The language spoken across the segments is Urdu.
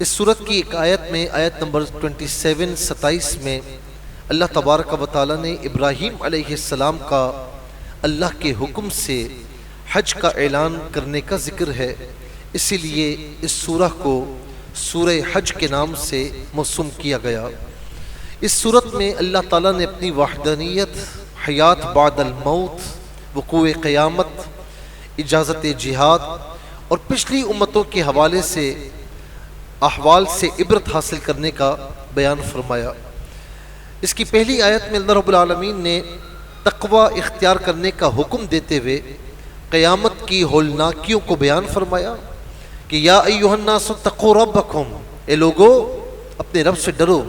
اس صورت کی ایک آیت میں آیت نمبر 27 میں اللہ تبارک و تعالی نے ابراہیم علیہ السلام کا اللہ کے حکم سے حج کا اعلان کرنے کا ذکر ہے، اسی لیے اس سورہ کو سورہ حج کے نام سے موسوم کیا گیا۔ اس صورت میں اللہ تعالیٰ نے اپنی وحدانیت، حیات بعد الموت، وقوع قیامت، اجازت جہاد اور پچھلی امتوں کے حوالے سے احوال سے عبرت حاصل کرنے کا بیان فرمایا۔ اس کی پہلی آیت میں اللہ رب العالمین نے تقوی اختیار کرنے کا حکم دیتے ہوئے قیامت کی ہولناکیوں کو بیان فرمایا کہ یا ایھا الناس اتقوا ربکم، اے لوگو اپنے رب سے ڈرو،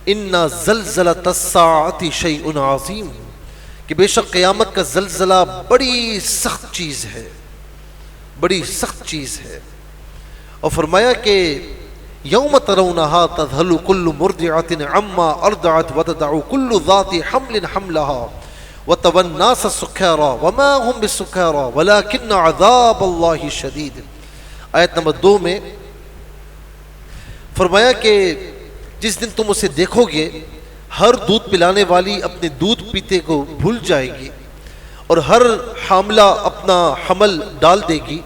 ان زلزلۃ الساعۃ شیء عظیم، کہ بے شک قیامت کا زلزلہ بڑی سخت چیز ہے، بڑی سخت چیز ہے۔ اور فرمایا کہ یوم ترونہا تذہل کل مرضعۃ عما ارضعت وتضع کل ذات حمل حملها وترى الناس سکارى وما هم بسکارى ولكن عذاب اللہ شدید۔ آیت نمبر 2 میں فرمایا کہ جس دن تم اسے دیکھو گے، ہر دودھ پلانے والی اپنے دودھ پیتے کو بھول جائے گی اور ہر حاملہ اپنا حمل ڈال دے گی،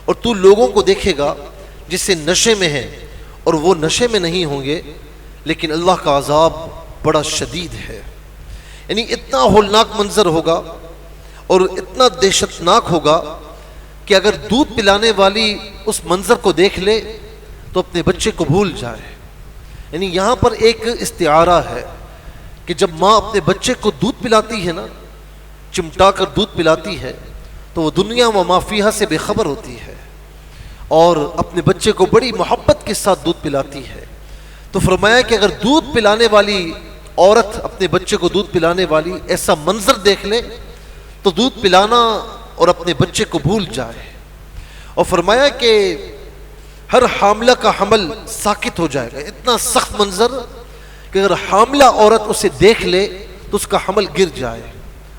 اور تو لوگوں کو دیکھے گا جسے نشے میں ہیں اور وہ نشے میں نہیں ہوں گے، لیکن اللہ کا عذاب بڑا شدید ہے۔ یعنی اتنا ہولناک منظر ہوگا اور اتنا دہشتناک ہوگا کہ اگر دودھ پلانے والی اس منظر کو دیکھ لے تو اپنے بچے کو بھول جائے۔ یعنی یہاں پر ایک استعارہ ہے کہ جب ماں اپنے بچے کو دودھ پلاتی ہے نا، چمٹا کر دودھ پلاتی ہے، تو وہ دنیا و ما فیہا سے بے خبر ہوتی ہے اور اپنے بچے کو بڑی محبت کے ساتھ دودھ پلاتی ہے۔ تو فرمایا کہ اگر دودھ پلانے والی عورت اپنے بچے کو دودھ پلانے والی ایسا منظر دیکھ لے تو دودھ پلانا اور اپنے بچے کو بھول جائے۔ اور فرمایا کہ ہر حاملہ کا حمل ساکت ہو جائے گا، اتنا سخت منظر کہ اگر حاملہ عورت اسے دیکھ لے تو اس کا حمل گر جائے،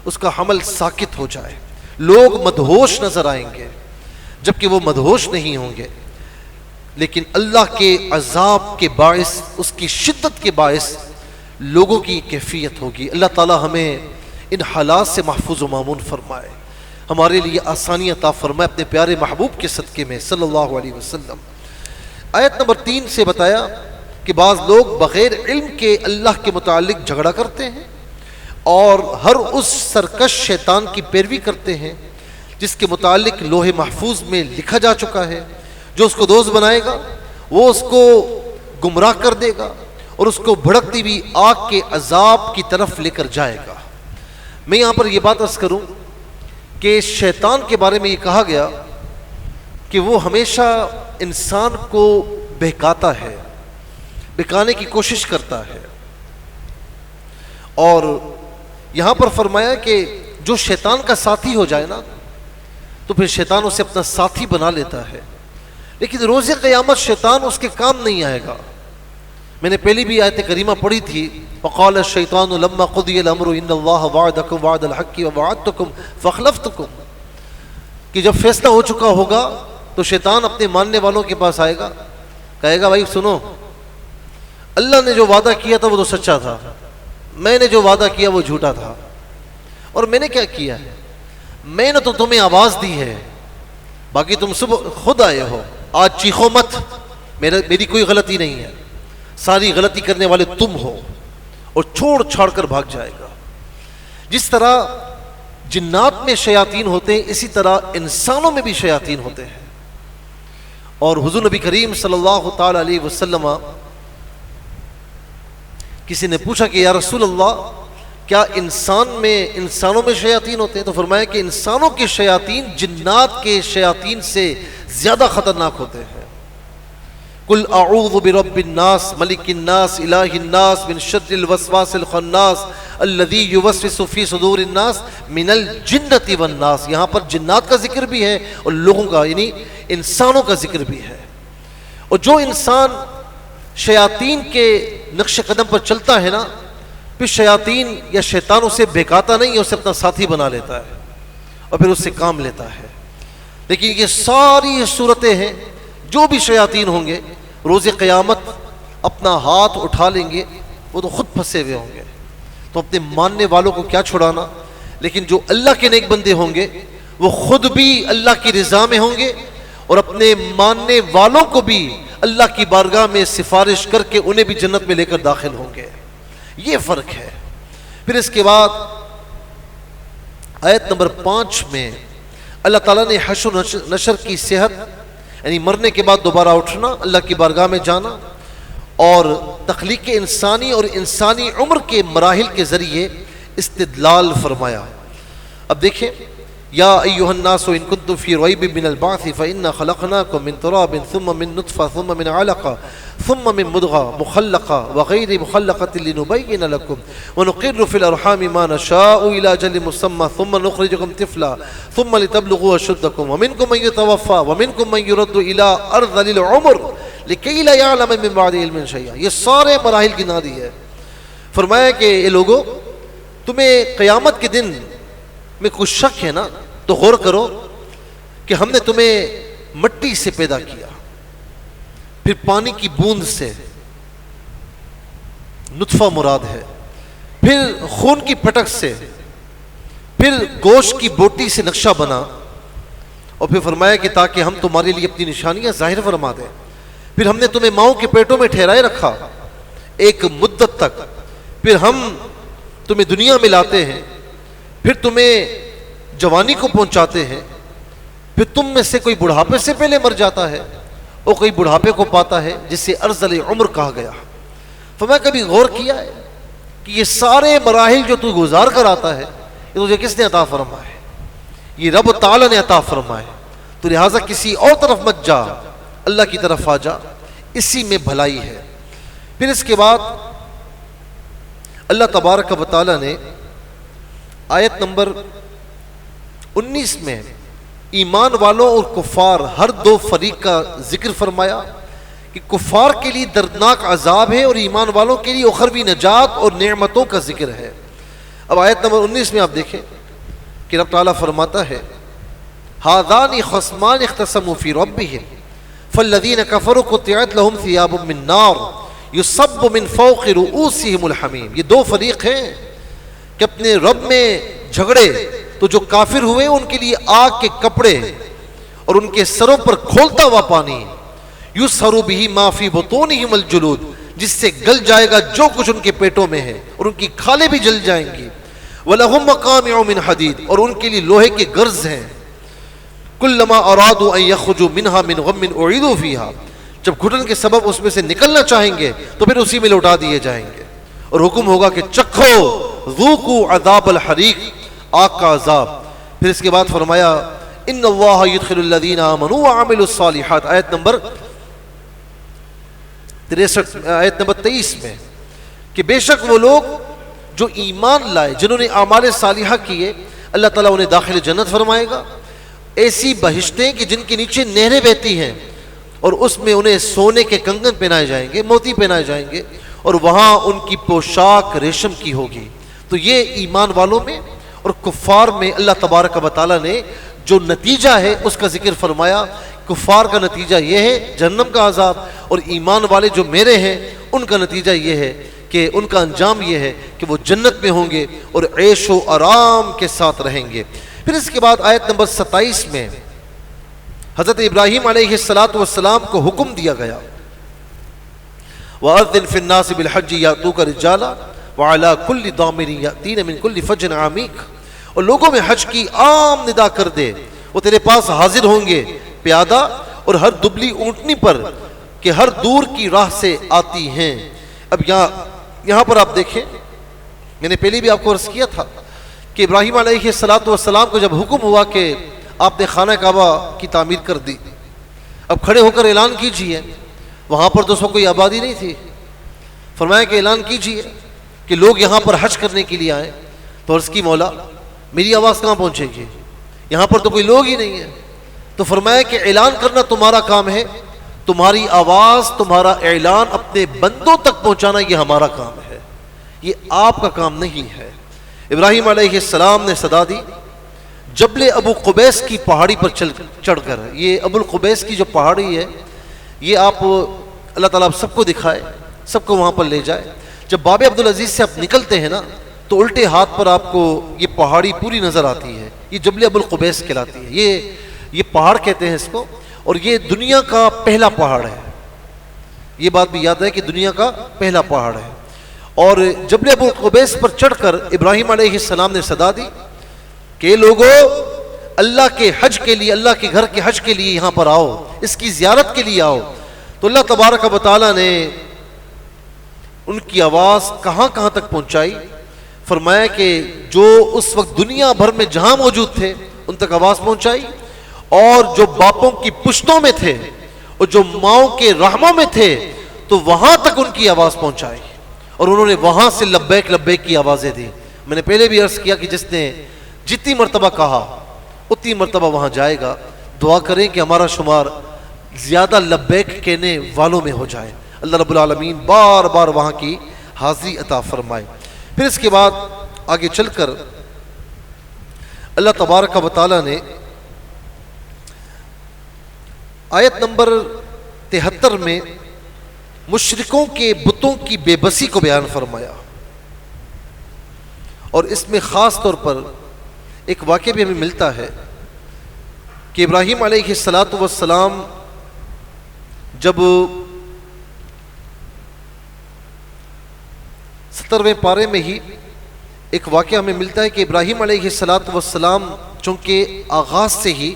اس کا حمل ساکت ہو جائے، لوگ مدہوش نظر آئیں گے جبکہ وہ مدہوش نہیں ہوں گے، لیکن اللہ کے عذاب کے باعث، اس کی شدت کے باعث لوگوں کی کیفیت ہوگی۔ اللہ تعالی ہمیں ان حالات سے محفوظ و مامون فرمائے، ہمارے لیے آسانی عطا فرمائے اپنے پیارے محبوب کے صدقے میں صلی اللہ علیہ وسلم۔ آیت نمبر 3 سے بتایا کہ بعض لوگ بغیر علم کے اللہ کے متعلق جھگڑا کرتے ہیں اور ہر اس سرکش شیطان کی پیروی کرتے ہیں جس کے متعلق لوح محفوظ میں لکھا جا چکا ہے، جو اس کو دوست بنائے گا وہ اس کو گمراہ کر دے گا اور اس کو بھڑکتی ہوئی آگ کے عذاب کی طرف لے کر جائے گا۔ میں یہاں پر یہ بات عرض کروں کہ شیطان کے بارے میں یہ کہا گیا کہ وہ ہمیشہ انسان کو بہکاتا ہے، بہکانے کی کوشش کرتا ہے، اور یہاں پر فرمایا کہ جو شیطان کا ساتھی ہو جائے نا تو پھر شیطان اسے اپنا ساتھی بنا لیتا ہے، لیکن روز قیامت شیطان اس کے کام نہیں آئے گا۔ میں نے پہلی بھی آیت کریمہ پڑھی تھی، وقال الشیطان لما قضی الامر ان اللہ وعدکم وعد الحق ووعدتکم فاخلفتکم، کہ جب فیصلہ ہو چکا ہوگا تو شیطان اپنے ماننے والوں کے پاس آئے گا، کہے گا بھائی سنو، اللہ نے جو وعدہ کیا تھا وہ تو سچا تھا، میں نے جو وعدہ کیا وہ جھوٹا تھا، اور میں نے کیا کیا ہے، میں نے تو تمہیں آواز دی ہے، باقی تم صبح خود آئے ہو، آج چیخو مت، میری کوئی غلطی نہیں ہے، ساری غلطی کرنے والے تم ہو، اور چھوڑ چھاڑ کر بھاگ جائے گا۔ جس طرح جنات میں شیاطین ہوتے ہیں اسی طرح انسانوں میں بھی شیاطین ہوتے ہیں۔ اور حضور نبی کریم صلی اللہ تعالی علیہ وسلم، کسی نے پوچھا کہ یا رسول اللہ کیا انسانوں میں شیاطین ہوتے ہیں؟ تو فرمایا کہ انسانوں کے شیاطین جنات کے شیاطین سے زیادہ خطرناک ہوتے ہیں۔ قل اعوذ برب الناس ملک الناس الہ الناس من شر الوسواس الخناس الذی یوسوس فی صدور الناس من الجنۃ والناس۔ یہاں پر جنات کا ذکر بھی ہے اور لوگوں کا یعنی انسانوں کا ذکر بھی ہے، اور جو انسان شیاطین کے نقش قدم پر چلتا ہے نا، پھر شیاطین یا شیطان اسے بہکاتا نہیں ہے، اسے اپنا ساتھی بنا لیتا ہے اور پھر اس سے کام لیتا ہے۔ لیکن یہ ساری صورتیں ہیں جو بھی شیاطین ہوں گے روز قیامت اپنا ہاتھ اٹھا لیں گے وہ تو خود پھنسے ہوئے ہوں گے، تو اپنے ماننے والوں کو کیا چھڑانا، لیکن جو اللہ کے نیک بندے ہوں گے وہ خود بھی اللہ کی رضا میں ہوں گے اور اپنے ماننے والوں کو بھی اللہ کی بارگاہ میں سفارش کر کے انہیں بھی جنت میں لے کر داخل ہوں گے. یہ فرق ہے. پھر اس کے بعد آیت نمبر 5 میں اللہ تعالیٰ نے حشر و نشر کی صحت، یعنی مرنے کے بعد دوبارہ اٹھنا، اللہ کی بارگاہ میں جانا، اور تخلیق انسانی اور انسانی عمر کے مراحل کے ذریعے استدلال فرمایا. اب دیکھیں، یا ایھا الناس ان کنتم فی ریب من البعث فإنا خلقناکم من تراب ثم من نطفة ثم من علقة ثم من مضغة مخلقة وغير مخلقة لنبين لكم ونقر في الأرحام ما نشاء إلى أجل مسمى ثم نخرجكم طفلا ثم لتبلغوا أشدكم ومنكم من يتوفى ومنكم من يرد إلى أرذل العمر لكي لا يعلم من بعد علم شيئا. یہ سارے مراحل گنا دی ہے. فرمایا کہ اے لوگو، تمہیں قیامت کے دن میں کچھ شک ہے نا، تو غور کرو کہ ہم نے تمہیں مٹی سے پیدا کیا، پھر پانی کی بوند سے، نطفہ مراد ہے، پھر خون کی پٹک سے، پھر گوشت کی بوٹی سے نقشہ بنا، اور پھر فرمایا کہ تاکہ ہم تمہارے لیے اپنی نشانیاں ظاہر فرما دیں. پھر ہم نے تمہیں ماؤں کے پیٹوں میں ٹھہرائے رکھا ایک مدت تک، پھر ہم تمہیں دنیا میں لاتے ہیں، پھر تمہیں جوانی کو پہنچاتے ہیں، پھر تم میں سے کوئی بڑھاپے سے پہلے مر جاتا ہے اور کوئی بڑھاپے کو پاتا ہے، جس سے ارذل عمر کہا گیا. تو میں کبھی غور کیا ہے کہ یہ سارے مراحل جو تو گزار کر آتا ہے یہ تجھے کس نے عطا فرمائے؟ یہ رب تعالیٰ نے عطا فرمائے. تو لہٰذا کسی اور طرف مت جا، اللہ کی طرف آ جا، اسی میں بھلائی ہے. پھر اس کے بعد اللہ تبارک و تعالیٰ نے آیت نمبر 19 میں ایمان والوں اور کفار ہر دو فریق کا ذکر فرمایا کہ کفار کے لیے دردناک عذاب ہے اور ایمان والوں کے لیے اخروی نجات اور نعمتوں کا ذکر ہے. اب آیت نمبر 19 میں آپ دیکھیں کہ رب تعالیٰ فرماتا ہے ھذان خصمان اختصموا فی ربہم فالذین کفروا قطعت لهم ثیاب من نار یصب من فوق رؤوسہم الحمیم. یہ دو فریق ہیں کہ اپنے رب میں جھگڑے، تو جو کافر ہوئے ان کے لیے آگ کے کپڑے اور ان کے سروں پر کھولتا ہوا پانی، یُسْحَرُ بِهِ مَا فِي بُطُونِهِمُ الْجُلُودُ، جس سے گل جائے گا جو کچھ ان کے پیٹوں میں ہے اور ان کی کھالیں بھی جل جائیں گی. وَلَهُمْ مَقَامِعُ مِنْ حَدِيدٍ، اور ان کے لیے لوہے کے گرز ہیں. كُلَّمَا أَرَادُوا أَن يَخْرُجُوا مِنْهَا مِنْ غَمٍّ أُعِيدُوا فِيهَا، جب گھٹن کے سبب اس میں سے نکلنا چاہیں گے تو پھر اسی میں لوٹا دیے جائیں گے، اور حکم ہوگا کہ چکھو ذوقوا عذاب الحریق، آگ کا عذاب. پھر اس کے بعد فرمایا ان اللہ یدخل الذین آمنوا وعملوا الصالحات، آیت نمبر 23 میں، کہ بے شک وہ لوگ جو ایمان لائے، جنہوں نے اعمال صالحہ کیے، اللہ تعالیٰ انہیں داخل جنت فرمائے گا. ایسی بہشتیں کہ جن کے نیچے نہریں بہتی ہیں، اور اس میں انہیں سونے کے کنگن پہنائے جائیں گے، موتی پہنائے جائیں گے، اور وہاں ان کی پوشاک ریشم کی ہوگی. تو یہ ایمان والوں میں اور کفار میں اللہ تبارک و تعالیٰ نے جو نتیجہ ہے اس کا ذکر فرمایا. کفار کا نتیجہ یہ ہے جہنم کا عذاب، اور ایمان والے جو میرے ہیں ان کا نتیجہ یہ ہے کہ ان کا انجام یہ ہے کہ وہ جنت میں ہوں گے اور عیش و آرام کے ساتھ رہیں گے. پھر اس کے بعد آیت نمبر 27 میں حضرت ابراہیم علیہ السلام کو حکم دیا گیا وَأَذِّنْ فِي النَّاسِ بِالْحَجِّ يَأْتُوكَ رِجَالًا وَعَلَىٰ كُلِّ ضَامِرٍ يَأْتِينَ مِنْ كُلِّ فَجٍّ عَمِيقٍ، اور لوگوں میں حج کی عام ندا کر دے، وہ تیرے پاس حاضر ہوں گے پیادہ اور ہر دبلی اونٹنی پر کہ ہر دور کی راہ سے آتی ہیں. اب یہاں پر آپ دیکھیں، میں نے پہلے بھی آپ کو عرض کیا تھا کہ ابراہیم علیہ السلام کو جب حکم ہوا کہ آپ نے خانہ کعبہ کی تعمیر کر دی، اب کھڑے ہو کر اعلان کیجئے. وہاں پر تو اس کو کوئی آبادی نہیں تھی. فرمایا کہ اعلان کیجئے کہ لوگ یہاں پر حج کرنے کے لیے آئیں. تو عرض کی مولا میری آواز کہاں پہنچے گی، یہاں پر تو کوئی لوگ ہی نہیں ہیں. تو فرمایا کہ اعلان کرنا تمہارا کام ہے، تمہاری آواز، تمہارا اعلان اپنے بندوں تک پہنچانا یہ ہمارا کام ہے، یہ آپ کا کام نہیں ہے. ابراہیم علیہ السلام نے صدا دی جبل ابو قبیس کی پہاڑی پر چڑھ کر. یہ ابو القبیس کی جو پہاڑی ہے، یہ آپ اللہ تعالیٰ سب کو دکھائے، سب کو وہاں پر لے جائے۔ جب باب عبدالعزیز سے آپ نکلتے ہیں نا تو الٹے ہاتھ پر آپ کو یہ پہاڑی پوری نظر آتی ہے، یہ جبل ابو القبیس کہلاتی ہے، یہ پہاڑ کہتے ہیں اس کو، اور یہ دنیا کا پہلا پہاڑ ہے۔ یہ بات بھی یاد ہے کہ دنیا کا پہلا پہاڑ ہے۔ اور جبل ابو القبیس پر چڑھ کر ابراہیم علیہ السلام نے صدا دی کہ لوگو اللہ کے حج کے لیے، اللہ کے گھر کے حج کے لیے یہاں پر آؤ، اس کی زیارت کے لیے آؤ۔ تو اللہ تبارک و تعالیٰ نے ان کی آواز کہاں کہاں تک پہنچائی، فرمایا کہ جو اس وقت دنیا بھر میں جہاں موجود تھے ان تک آواز پہنچائی، اور جو باپوں کی پشتوں میں تھے اور جو ماؤں کے رحموں میں تھے تو وہاں تک ان کی آواز پہنچائی، اور انہوں نے وہاں سے لبیک لبیک کی آوازیں دی۔ میں نے پہلے بھی عرض کیا کہ جس نے جتنی مرتبہ کہا اتنی مرتبہ وہاں جائے گا۔ دعا کریں کہ ہمارا شمار زیادہ لبیک کہنے والوں میں ہو جائے، اللہ رب العالمین بار بار وہاں کی حاضری عطا فرمائے۔ پھر اس کے بعد آگے چل کر اللہ تبارک و تعالیٰ نے آیت نمبر 73 میں مشرکوں کے بتوں کی بے بسی کو بیان فرمایا، اور اس میں خاص طور پر ایک واقعہ بھی ہمیں ملتا ہے کہ ابراہیم علیہ السلام جب 70ویں پارے میں ہی ایک واقعہ ہمیں ملتا ہے کہ ابراہیم علیہ السلام چونکہ آغاز سے ہی،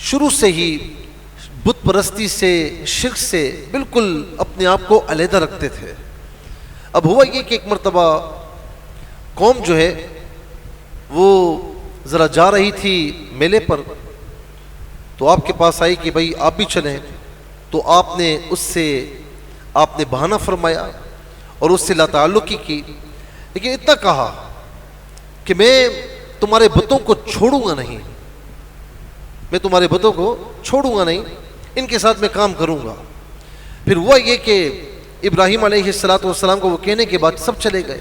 شروع سے ہی بت پرستی سے، شرک سے بالکل اپنے آپ کو علیحدہ رکھتے تھے۔ اب ہوا یہ کہ ایک مرتبہ قوم جو ہے وہ ذرا جا رہی تھی میلے پر، تو آپ کے پاس آئی کہ بھائی آپ بھی چلیں، تو آپ نے بہانہ فرمایا اور اس سے لا تعلقی کی، لیکن اتنا کہا کہ میں تمہارے بتوں کو چھوڑوں گا نہیں، میں تمہارے بتوں کو چھوڑوں گا نہیں، ان کے ساتھ میں کام کروں گا۔ پھر ہوا یہ کہ ابراہیم علیہ السلام کو وہ کہنے کے بعد سب چلے گئے۔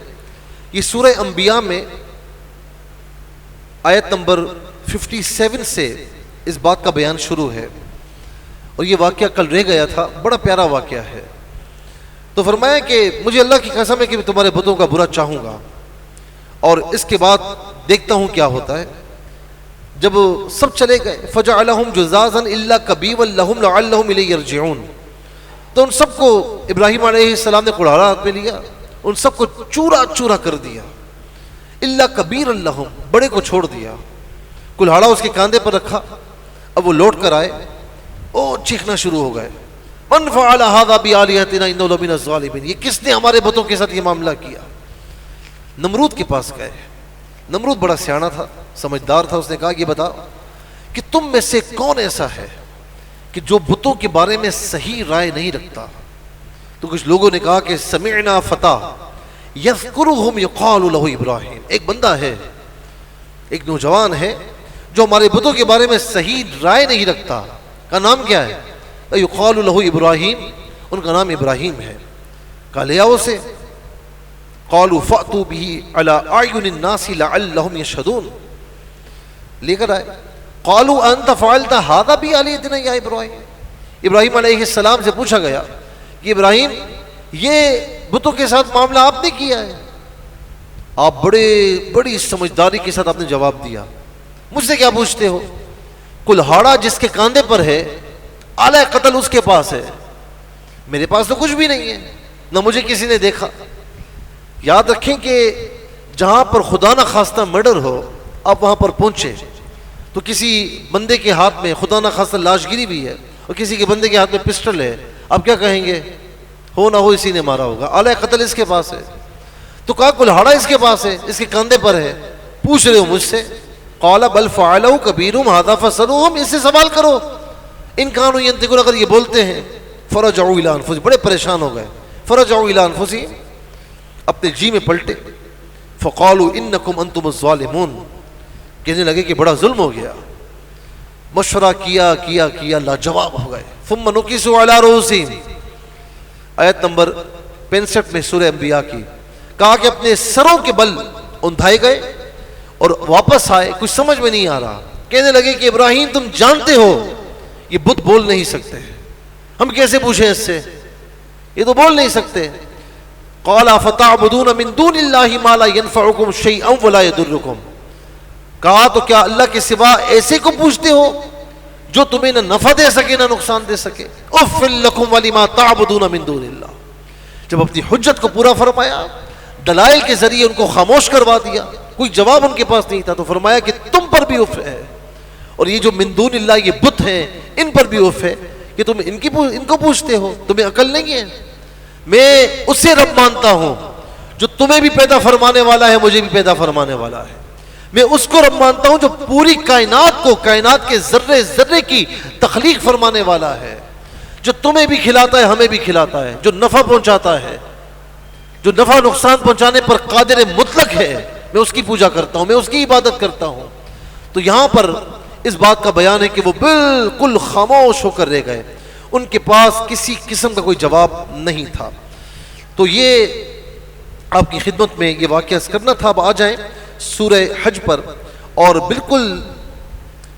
یہ سورہ انبیاء میں آیت نمبر 57 سے اس بات کا بیان شروع ہے، اور یہ واقعہ کل رہ گیا تھا، بڑا پیارا واقعہ ہے۔ تو فرمایا کہ مجھے اللہ کی قسم ہے کہ میں تمہارے بتوں کا برا چاہوں گا، اور اس کے بعد دیکھتا ہوں کیا ہوتا ہے۔ جب سب چلے گئے فجعلہم جزازا الا کبیرا لہم لعلہم الیہ یرجعون، تو ان سب کو ابراہیم علیہ السلام نے کڑھاڑا ہاتھ میں لیا، ان سب کو چورا چورا کر دیا، الا کبیرا لہم، بڑے کو چھوڑ دیا، کلہاڑا اس کے کاندھے پر رکھا۔ اب وہ لوٹ کر آئے اور چیخنا شروع ہو گئے، من فعل ھذا بآلہتنا انہ لمن الظالمین، یہ کس نے ہمارے بتوں کے ساتھ یہ معاملہ کیا؟ نمرود کے پاس گئے۔ نمرود بڑا سیاںا تھا، سمجھدار تھا، اس نے کہا یہ بتاؤ کہ تم میں سے کون ایسا ہے کہ جو بتوں کے بارے میں صحیح رائے نہیں رکھتا؟ تو کچھ لوگوں نے کہا کہ سمعنا فتى یذکرہم یقال لہ ابراہیم، ایک بندہ ہے، ایک نوجوان ہے جو ہمارے بتوں کے بارے میں صحیح رائے نہیں رکھتا، کا نام کیا ہے؟ یقال لہ ابراہیم، ان کا نام ابراہیم ہے۔ کہا لے آؤ اسے، قالوا فأتوا به على اعین الناس لعلهم يشهدون، لے کر آئے۔ قالوا انت فعلت هذا بآلہتنا یا ابراہیم، ابراہیم علیہ السلام سے پوچھا گیا کہ ابراہیم یہ بتوں کے ساتھ معاملہ آپ نے کیا ہے؟ آپ بڑی سمجھداری کے ساتھ آپ نے جواب دیا، مجھ سے کیا پوچھتے ہو؟ کلہاڑا جس کے کاندھے پر ہے، آلہ قتل اس کے پاس ہے، میرے پاس تو کچھ بھی نہیں ہے، نہ مجھے کسی نے دیکھا۔ یاد رکھیں کہ جہاں پر خدا نہ خواستہ مرڈر ہو، آپ وہاں پر پہنچے تو کسی بندے کے ہاتھ میں خدا نہ خواستہ لاش گری بھی ہے اور کسی کے بندے کے ہاتھ میں پسٹل ہے، آپ کیا کہیں گے؟ ہو نہ ہو اسی نے مارا ہوگا، آلہ قتل اس کے پاس ہے۔ تو کہا کلہاڑا اس کے پاس ہے، اس کے کاندھے پر ہے، پوچھ رہے ہو مجھ سے؟ قال بل فعلہ کبیرہم ھذا فاسألوہم، اس سے سوال کرو، ان کانوا ینطقون، اگر یہ بولتے ہیں۔ فرجعوا الی انفسہم، بڑے پریشان ہو گئے، فرجعوا الی انفسہم، اپنے جی میں پلٹے، فقالوا انکم انتم الظالمون، کہنے لگے کہ بڑا ظلم ہو گیا، مشورہ کیا لاجواب ہو گئے۔ ثم نکسوا علی رؤوسہم، آیت نمبر 65 میں سورہ انبیاء کی، کہا کہ اپنے سروں کے بل اندھائے گئے اور واپس آئے، کچھ سمجھ میں نہیں آ رہا، کہنے لگے کہ ابراہیم تم جانتے ہو یہ بت بول نہیں سکتے، ہم کیسے پوچھیں اس سے؟ یہ تو بول نہیں سکتے. قال فتعبدون من دون اللہ ما لا ينفعکم شیئا ولا یضرکم. کہا تو کیا اللہ کے سوا ایسے کو پوچھتے ہو جو تمہیں نہ نفع دے سکے نہ نقصان دے سکے؟ اف لکم ولما تعبدون من دون اللہ. جب اپنی حجت کو پورا فرمایا، دلائل کے ذریعے ان کو خاموش کروا دیا، کوئی جواب ان کے پاس نہیں تھا، تو فرمایا کہ تم پر بھی اف ہے، اور یہ جو من دون اللہ یہ بت ہیں ان پر بھی اف ہے کہ تم ان کو پوچھتے ہو. تمہیں عقل نہیں ہے؟ میں اسے رب مانتا ہوں جو تمہیں بھی پیدا فرمانے والا ہے، مجھے بھی پیدا فرمانے والا ہے. میں اس کو رب مانتا ہوں جو پوری کائنات کو، کائنات کے ذرے ذرے کی تخلیق فرمانے والا ہے، جو تمہیں بھی کھلاتا ہے ہمیں بھی کھلاتا ہے، جو نفع پہنچاتا ہے، جو نفع نقصان پہنچانے پر قادر مطلق ہے. میں اس کی پوجا کرتا ہوں، میں اس کی عبادت کرتا ہوں. تو یہاں پر اس بات کا بیان ہے کہ وہ بالکل خاموش ہو کر رہ گئے، ان کے پاس کسی قسم کا کوئی جواب نہیں تھا. تو یہ آپ کی خدمت میں یہ واقعہ کرنا تھا. اب آ جائیں سورہ حج پر، اور بالکل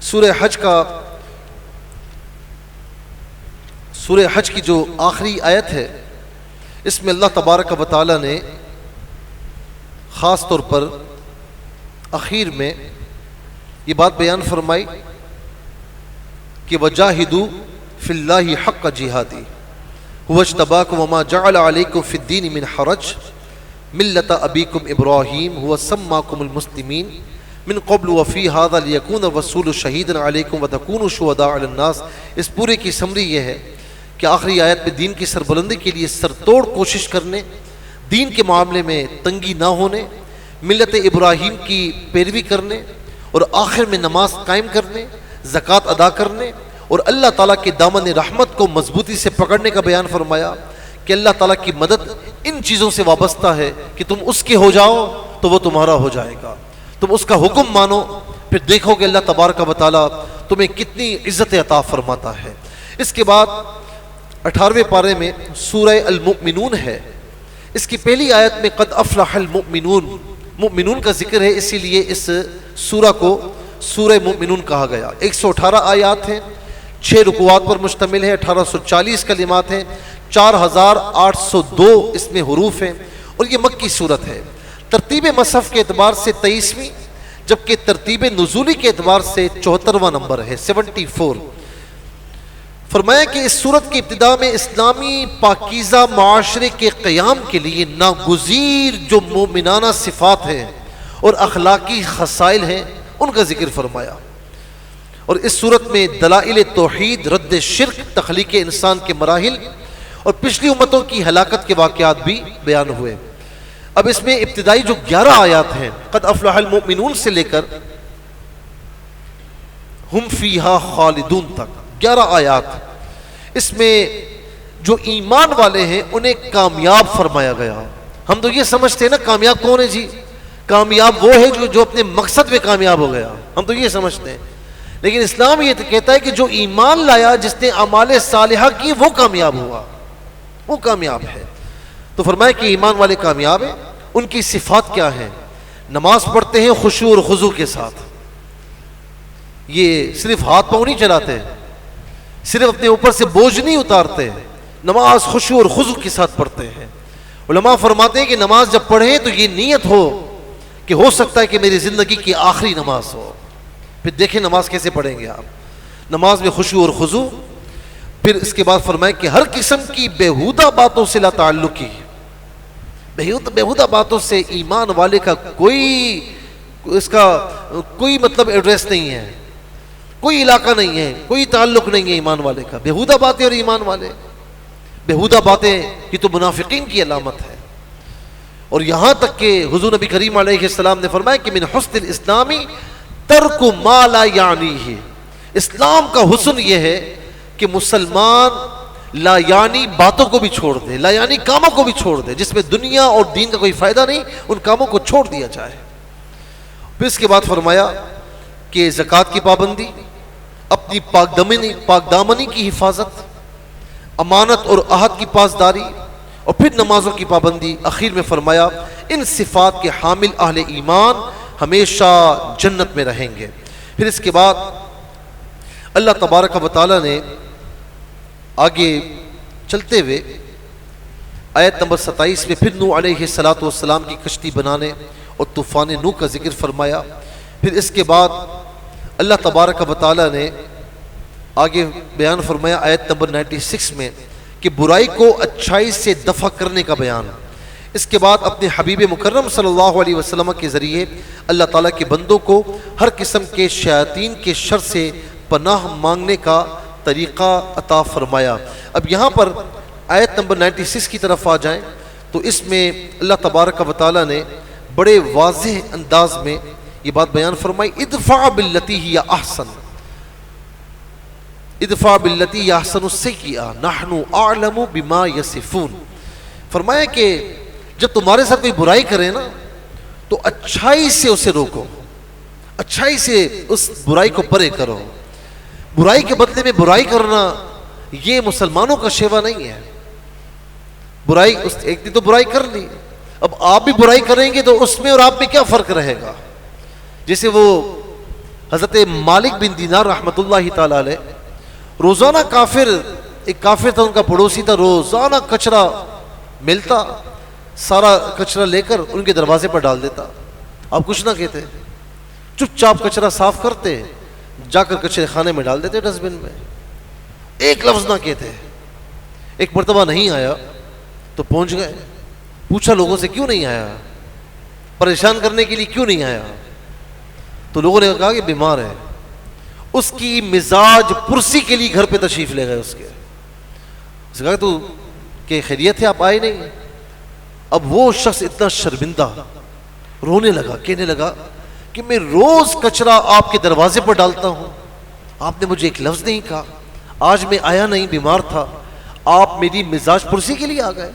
سورہ حج کی جو آخری آیت ہے، اس میں اللہ تبارک و تعالی نے خاص طور پر اخیر میں یہ بات بیان فرمائی کہ وجاہدوا فی اللہ حق جہادی هو اجتباکم وما جعل علیکم فی الدین من حرج ملت ابیکم ابراہیم هو سماکم المسلمین من قبل وفی هذا لیکون الرسول شہیدا علیکم وتکونوا شہداء علی الناس. اس پورے کی سمری یہ ہے کہ آخری آیت میں دین کی سربلندی کے لیے سرتوڑ کوشش کرنے، دین کے معاملے میں تنگی نہ ہونے، ملت ابراہیم کی پیروی کرنے، اور آخر میں نماز قائم کرنے، زکوٰۃ ادا کرنے، اور اللہ تعالیٰ کے دامن رحمت کو مضبوطی سے پکڑنے کا بیان فرمایا کہ اللہ تعالیٰ کی مدد ان چیزوں سے وابستہ ہے کہ تم اس کے ہو جاؤ تو وہ تمہارا ہو جائے گا. تم اس کا حکم مانو، پھر دیکھو کہ اللہ تبارک و تعالیٰ تمہیں کتنی عزت عطا فرماتا ہے. اس کے بعد 18ویں پارے میں سورہ المؤمنون ہے. اس کی پہلی آیت میں قد افلح المؤمنون، مؤمنون کا ذکر ہے، اسی لیے اس سورہ کو سورہ مؤمنون کہا گیا. 118 آیات ہیں، 6 رکوعات پر مشتمل ہے، 1840 کلمات ہیں، 4802 اس میں حروف ہیں، اور یہ مکی صورت ہے. ترتیب مصحف کے اعتبار سے 23ویں، جبکہ ترتیب نزولی کے اعتبار سے 74واں نمبر ہے، 74. فرمایا کہ اس صورت کی ابتدا میں اسلامی پاکیزہ معاشرے کے قیام کے لیے ناگزیر جو مومنانہ صفات ہیں اور اخلاقی خصائل ہیں ان کا ذکر فرمایا. اور اس صورت میں دلائل توحید، رد شرک، تخلیق انسان کے مراحل اور پچھلی امتوں کی ہلاکت کے واقعات بھی بیان ہوئے. اب اس میں ابتدائی جو 11 آیات ہیں قد افلح المؤمنون سے لے کر ہم فیہا خالدون تک 11 آیات، اس میں جو ایمان والے ہیں انہیں کامیاب فرمایا گیا. ہم تو یہ سمجھتے ہیں نا کامیاب کون ہے جی؟ کامیاب وہ ہے جو اپنے مقصد میں کامیاب ہو گیا، ہم تو یہ سمجھتے ہیں. لیکن اسلام یہ کہتا ہے کہ جو ایمان لایا، جس نے اعمال صالحہ کی، وہ کامیاب ہوا، وہ کامیاب ہے. تو فرمایا کہ ایمان والے کامیاب ہیں. ان کی صفات کیا ہیں؟ نماز پڑھتے ہیں خشوع اور خضوع کے ساتھ. یہ صرف ہاتھ پاؤں نہیں چلاتے، صرف اپنے اوپر سے بوجھ نہیں اتارتے، نماز خشوع اور خضوع کے ساتھ پڑھتے ہیں. علماء فرماتے ہیں کہ نماز جب پڑھیں تو یہ نیت ہو کہ ہو سکتا ہے کہ میری زندگی کی آخری نماز ہو. پھر دیکھیں نماز کیسے پڑھیں گے آپ، نماز میں خشوع اور خضوع. پھر اس کے بعد فرمائے کہ ہر قسم کی بیہودہ باتوں سے لا تعلقی، بیہودہ باتوں سے ایمان والے کا کوئی مطلب ایڈریس نہیں ہے، کوئی علاقہ نہیں ہے، کوئی تعلق نہیں ہے ایمان والے کا. بیہودہ باتیں اور ایمان والے، بیہودہ باتیں یہ تو منافقین کی علامت ہے. اور یہاں تک کہ حضور نبی کریم علیہ السلام نے فرمایا کہ من حسن الاسلامی ترک ما لا یعنیہ، اسلام کا حسن یہ ہے کہ مسلمان لا یعنی باتوں کو بھی چھوڑ دے، لا یعنی کاموں کو بھی چھوڑ دے، جس میں دنیا اور دین کا کوئی فائدہ نہیں، ان کاموں کو چھوڑ دیا جائے. پھر اس کے بعد فرمایا کہ زکوٰۃ کی پابندی، اپنی پاک دامنی کی حفاظت، امانت اور عہد کی پاسداری، اور پھر نمازوں کی پابندی. اخیر میں فرمایا ان صفات کے حامل اہل ایمان ہمیشہ جنت میں رہیں گے. پھر اس کے بعد اللہ تبارک و تعالی نے آگے چلتے ہوئے آیت نمبر 27 میں پھر نوح علیہ السلام کی کشتی بنانے اور طوفان نوح کا ذکر فرمایا. پھر اس کے بعد اللہ تبارک و تعالیٰ نے آگے بیان فرمایا آیت نمبر 96 میں کہ برائی کو اچھائی سے دفع کرنے کا بیان. اس کے بعد اپنے حبیب مکرم صلی اللہ علیہ وسلم کے ذریعے اللہ تعالیٰ کے بندوں کو ہر قسم کے شیاطین کے شر سے پناہ مانگنے کا طریقہ عطا فرمایا. اب یہاں پر آیت نمبر 96 کی طرف آ جائیں تو اس میں اللہ تبارک و تعالیٰ نے بڑے واضح انداز میں یہ بات بیان فرمائی. ادفع باللتی ہی احسن، ادفع باللتی ہی احسن السیئۃ نحن اعلم بما یصفون. فرمایا کہ جب تمہارے ساتھ کوئی برائی کرے نا تو اچھائی سے اسے روکو، اچھائی سے اس برائی کو پرے کرو. برائی کے بدلے میں برائی کرنا یہ مسلمانوں کا شیوا نہیں ہے. برائی ایک دن تو برائی کر لی، اب آپ بھی برائی کریں گے تو اس میں اور آپ میں کیا فرق رہے گا. جیسے وہ حضرت مالک بن دینار رحمۃ اللہ تعالی علیہ، روزانہ ایک کافر تھا، ان کا پڑوسی تھا، روزانہ کچرا ملتا، سارا کچرا لے کر ان کے دروازے پر ڈال دیتا. آپ کچھ نہ کہتے، چپ چاپ کچرا صاف کرتے، جا کر کچرے خانے میں ڈال دیتے، ڈسٹ بن میں، ایک لفظ نہ کہتے. ایک مرتبہ نہیں آیا تو پہنچ گئے، پوچھا لوگوں سے کیوں نہیں آیا، پریشان کرنے کے لیے کیوں نہیں آیا. تو لوگوں نے کہا کہ بیمار ہے. اس کی مزاج پرسی کے لیے گھر پہ تشریف لے گئے. اس نے کہا تو کہ خیریت ہے، آپ آئے نہیں. اب وہ شخص اتنا شرمندہ رونے لگا، کہنے لگا کہ میں روز کچرا آپ کے دروازے پر ڈالتا ہوں، آپ نے مجھے ایک لفظ نہیں کہا، آج میں آیا نہیں، بیمار تھا، آپ میری مزاج پرسی کے لیے آ گئے.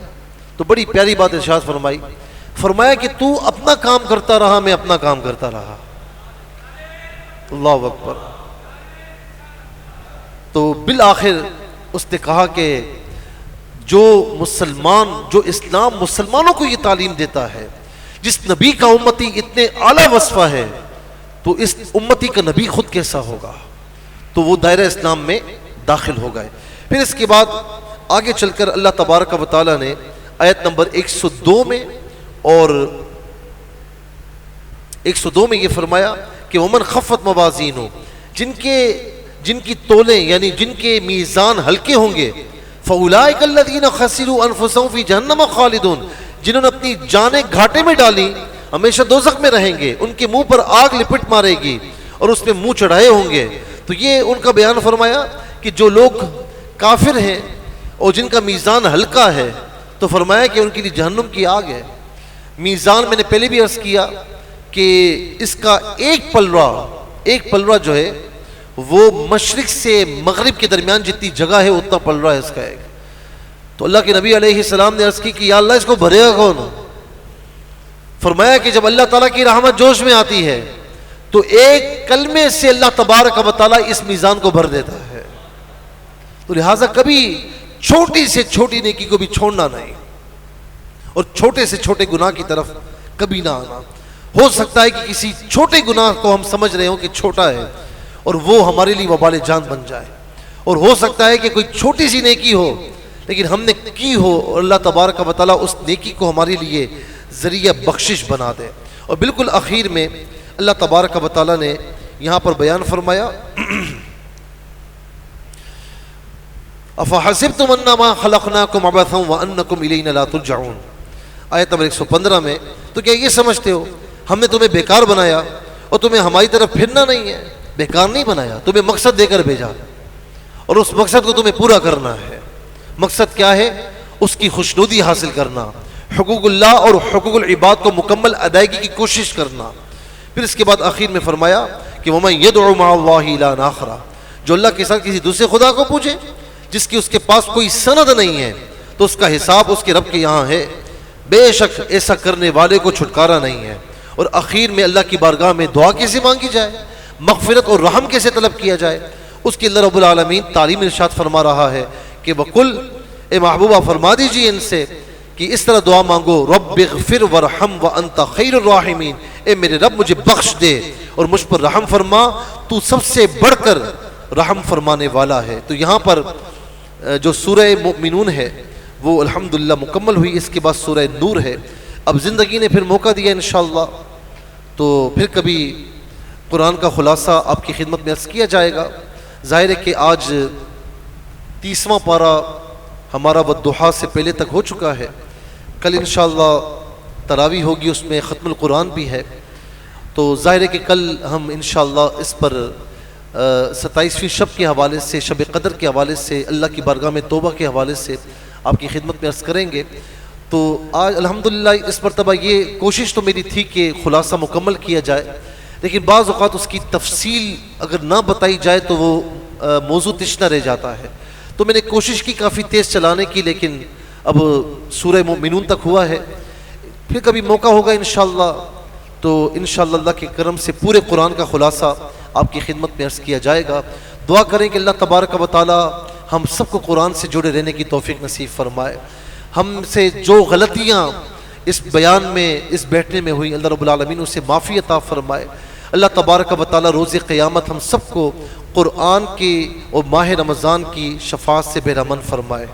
تو بڑی پیاری بات ارشاد فرمائی، فرمایا کہ تو اپنا کام کرتا رہا، میں اپنا کام کرتا رہا. اللہ اکبر. تو بالآخر اس نے کہا کہ جو اسلام مسلمانوں کو یہ تعلیم دیتا ہے، جس نبی کا امتی اتنے اعلیٰ وصفہ ہے، تو اس امتی کا نبی خود کیسا ہوگا. تو وہ دائرہ اسلام میں داخل ہو گئے. پھر اس کے بعد آگے چل کر اللہ تبارک و تعالیٰ نے آیت نمبر 102 میں اور 102 میں یہ فرمایا کہ ومن خفت موازینہ، جن کی تولیں یعنی جن کے میزان ہلکے ہوں گے، فاولئک الذین خسروا انفسهم فی جہنم خالدون، جنہوں نے اپنی جانیں گھاٹے میں ڈالی ہمیشہ دوزخ میں رہیں گے، ان کے منہ پر آگ لپٹ مارے گی اور اس میں منہ چڑھائے ہوں گے. تو یہ ان کا بیان فرمایا کہ جو لوگ کافر ہیں اور جن کا میزان ہلکا ہے تو فرمایا کہ ان کے لیے جہنم کی آگ ہے. میزان میں نے پہلے بھی عرض کیا کہ اس کا ایک پلڑا جو ہے وہ مشرق سے مغرب کے درمیان جتنی جگہ ہے اتنا پلڑا ہے اس کا ایک. تو اللہ کے نبی علیہ السلام نے عرض کی کہ یا اللہ اس کو بھرے گا کون. فرمایا کہ جب اللہ تعالیٰ کی رحمت جوش میں آتی ہے تو ایک کلمے سے اللہ تبارک و تعالیٰ اس میزان کو بھر دیتا ہے. تو لہٰذا کبھی چھوٹی سے چھوٹی نیکی کو بھی چھوڑنا نہیں اور چھوٹے سے چھوٹے گناہ کی طرف کبھی نہ آنا. ہو سکتا ہے کہ کسی چھوٹے گناہ کو ہم سمجھ رہے ہوں کہ چھوٹا ہے اور وہ ہمارے لیے وبال جان بن جائے، اور ہو سکتا ہے کہ کوئی چھوٹی سی نیکی ہو لیکن ہم نے کی ہو اور اللہ تبارک و تعالیٰ اس نیکی کو ہمارے لیے ذریعہ بخشش بنا دے. اور بالکل آخر میں اللہ تبارک و تعالیٰ نے یہاں پر بیان فرمایا افحسبتم انما خلقناکم عبثا وانکم الینا لا ترجعون، آیت نمبر 115 میں. تو کیا یہ سمجھتے ہو ہم نے تمہیں بیکار بنایا اور تمہیں ہماری طرف پھرنا نہیں ہے؟ بیکار نہیں بنایا، تمہیں مقصد دے کر بھیجا اور اس مقصد کو تمہیں پورا کرنا ہے. مقصد کیا ہے؟ اس کی خوشنودی حاصل کرنا، حقوق اللہ اور حقوق العباد کو مکمل ادائیگی کی کوشش کرنا. پھر اس کے بعد آخر میں فرمایا کہ وَمَن يَدْعُ مَعَ اللَّهِ إِلَٰهًا آخَرَ، جو اللہ کے ساتھ کسی دوسرے خدا کو پوچھے جس کی اس کے پاس کوئی سند نہیں ہے تو اس کا حساب اس کے رب کے یہاں ہے، بے شک ایسا کرنے والے کو چھٹکارا نہیں ہے. اور آخر میں اللہ کی بارگاہ میں دعا کیسے مانگی جائے، مغفرت اور رحم کیسے طلب کیا جائے، اس کے اللہ رب العالمین تعلیم ارشاد فرما رہا ہے کہ وَقُلْ، اے محبوبہ فرما دیجیے ان سے کہ اس طرح دعا مانگو، رب اغفر ورحم وانت خیر الراحمین، اے میرے رب مجھے بخش دے اور مجھ پر رحم فرما، تو سب سے بڑھ کر رحم فرمانے والا ہے. تو یہاں پر جو سورہ مؤمنون ہے وہ الحمدللہ مکمل ہوئی، اس کے بعد سورہ نور ہے۔ اب زندگی نے پھر موقع دیا انشاءاللہ تو پھر کبھی قرآن کا خلاصہ آپ کی خدمت میں عرض کیا جائے گا۔ ظاہر ہے کہ آج 30واں پارہ ہمارا والضحیٰ سے پہلے تک ہو چکا ہے، کل انشاءاللہ تراویح ہوگی، اس میں ختم القرآن بھی ہے، تو ظاہر ہے کہ کل ہم انشاءاللہ اس پر 27ویں شب کے حوالے سے، شب قدر کے حوالے سے، اللہ کی بارگاہ میں توبہ کے حوالے سے آپ کی خدمت میں عرض کریں گے۔ تو آج الحمدللہ اس مرتبہ یہ کوشش تو میری تھی کہ خلاصہ مکمل کیا جائے، لیکن بعض اوقات اس کی تفصیل اگر نہ بتائی جائے تو وہ موضوع تشنہ رہ جاتا ہے، تو میں نے کوشش کی کافی تیز چلانے کی، لیکن اب سورہ مومنون تک ہوا ہے، پھر کبھی موقع ہوگا انشاءاللہ تو انشاءاللہ اللہ کے کرم سے پورے قرآن کا خلاصہ آپ کی خدمت میں عرض کیا جائے گا۔ دعا کریں کہ اللہ تبارک و تعالی ہم سب کو قرآن سے جڑے رہنے کی توفیق نصیب فرمائے۔ ہم سے جو غلطیاں اس بیان میں، اس بیٹھنے میں ہوئی، اللہ رب العالمین اسے معافی عطا فرمائے۔ اللہ تبارک و تعالی روز قیامت ہم سب کو قرآن کی اور ماہ رمضان کی شفاعت سے بہرامند فرمائے۔